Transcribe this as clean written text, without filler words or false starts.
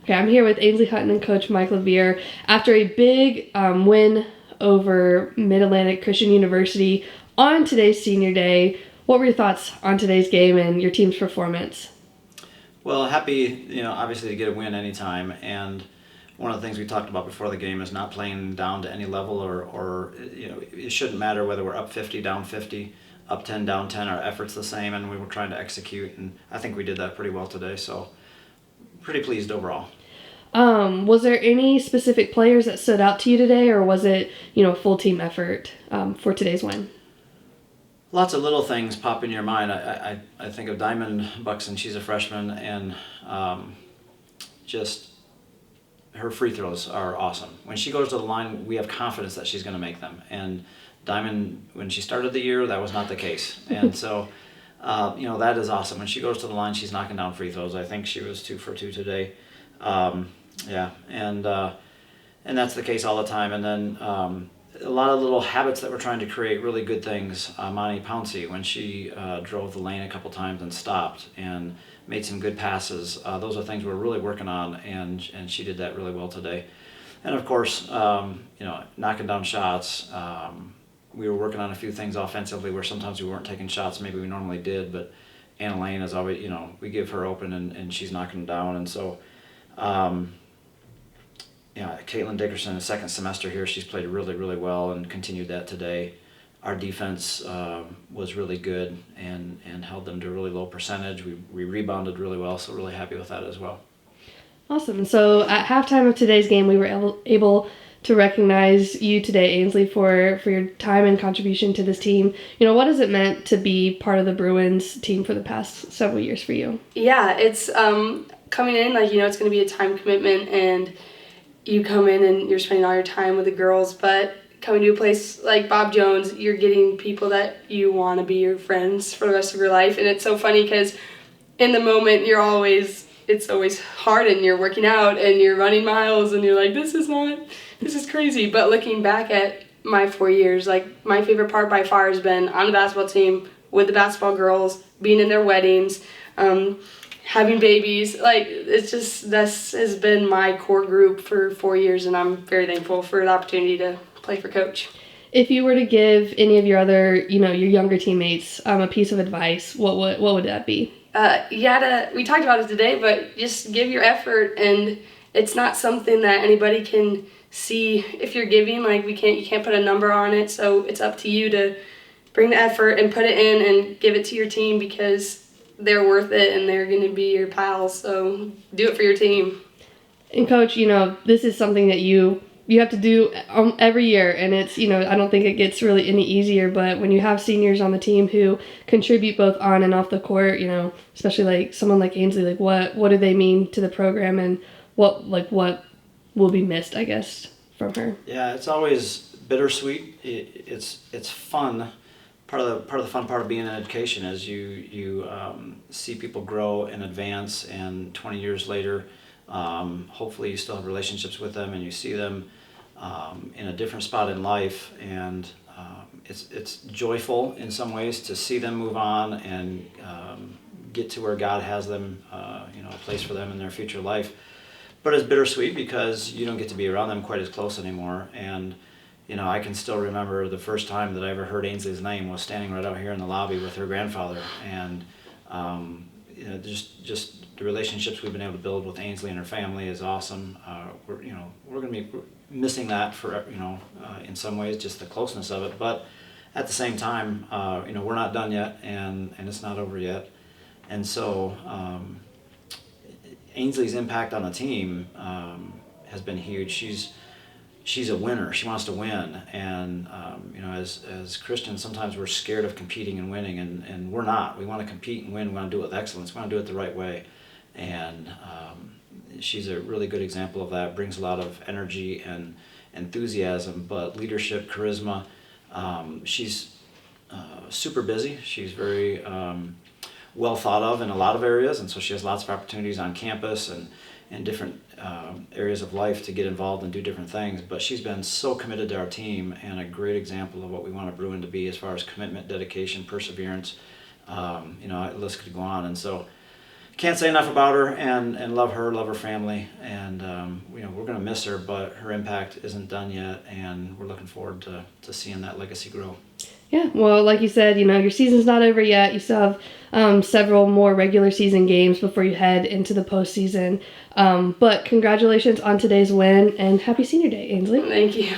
Okay, I'm here with Ainsley Hutton and Coach Mike LeVere. After a big win over Mid-Atlantic Christian University on today's senior day, what were your thoughts on today's game and your team's performance? Well, happy, obviously to get a win anytime. And one of the things we talked about before the game is not playing down to any level or it shouldn't matter whether we're up 50, down 50, up 10, down 10. Our effort's the same, and we were trying to execute, and I think we did that pretty well today. So pretty pleased overall. Was there any specific players that stood out to you today, or was it, a full team effort for today's win? Lots of little things pop in your mind. I think of Diamond Buxton. She's a freshman, and just her free throws are awesome. When she goes to the line, we have confidence that she's going to make them. And Diamond, when she started the year, that was not the case. And so, that is awesome. When she goes to the line, she's knocking down free throws. I think she was 2 for 2 today. And that's the case all the time. And then a lot of little habits that we're trying to create, really good things. Monty Pouncey, when she drove the lane a couple times and stopped and made some good passes, those are things we're really working on, and she did that really well today. And of course, knocking down shots. We were working on a few things offensively where sometimes we weren't taking shots maybe we normally did, but Anna Lane is always, we give her open and she's knocking them down. And so, Caitlin Dickerson, a second semester here, she's played really, really well and continued that today. Our defense was really good and held them to a really low percentage. We rebounded really well, so really happy with that as well. Awesome. So at halftime of today's game, we were able to recognize you today, Ainsley, for your time and contribution to this team. What has it meant to be part of the Bruins team for the past several years for you? Yeah, it's coming in, it's going to be a time commitment, and you come in and you're spending all your time with the girls, but coming to a place like Bob Jones, you're getting people that you want to be your friends for the rest of your life. And it's so funny because in the moment it's always hard, and you're working out and you're running miles and you're like, this is crazy. But looking back at my 4 years, my favorite part by far has been on the basketball team with the basketball girls, being in their weddings, having babies. This has been my core group for 4 years, and I'm very thankful for the opportunity to play for Coach. If you were to give any of your other, your younger teammates a piece of advice, what would that be? We talked about it today, but just give your effort, and it's not something that anybody can see if you're giving. You can't put a number on it, so it's up to you to bring the effort and put it in and give it to your team, because they're worth it and they're going to be your pals. So do it for your team. And Coach, this is something that you have to do every year, and it's, I don't think it gets really any easier, but when you have seniors on the team who contribute both on and off the court, especially someone like Ainsley, what do they mean to the program, and what will be missed, I guess, from her? Yeah, it's always bittersweet. It's fun. Part of the fun part of being in education is you see people grow and advance, and 20 years later, hopefully you still have relationships with them and you see them in a different spot in life, and it's joyful in some ways to see them move on and get to where God has them, a place for them in their future life. But it's bittersweet because you don't get to be around them quite as close anymore. And I can still remember the first time that I ever heard Ainsley's name was standing right out here in the lobby with her grandfather, and just the relationships we've been able to build with Ainsley and her family is awesome. We're going to be missing that for in some ways, just the closeness of it. But at the same time, we're not done yet, and it's not over yet. And so Ainsley's impact on the team has been huge. She's a winner. She wants to win, and as Christians, sometimes we're scared of competing and winning, and we're not. We want to compete and win. We want to do it with excellence. We want to do it the right way, and she's a really good example of that. Brings a lot of energy and enthusiasm, but leadership, charisma. She's super busy. She's very well thought of in a lot of areas, and so she has lots of opportunities on campus and different areas of life to get involved and do different things. But she's been so committed to our team, and a great example of what we want a Bruin to be as far as commitment, dedication, perseverance. The list could go on. And so can't say enough about her, and love her family, and we're going to miss her, but her impact isn't done yet, and we're looking forward to seeing that legacy grow. Yeah, well, like you said, your season's not over yet. You still have several more regular season games before you head into the postseason. But congratulations on today's win, and happy Senior Day, Ainsley. Thank you.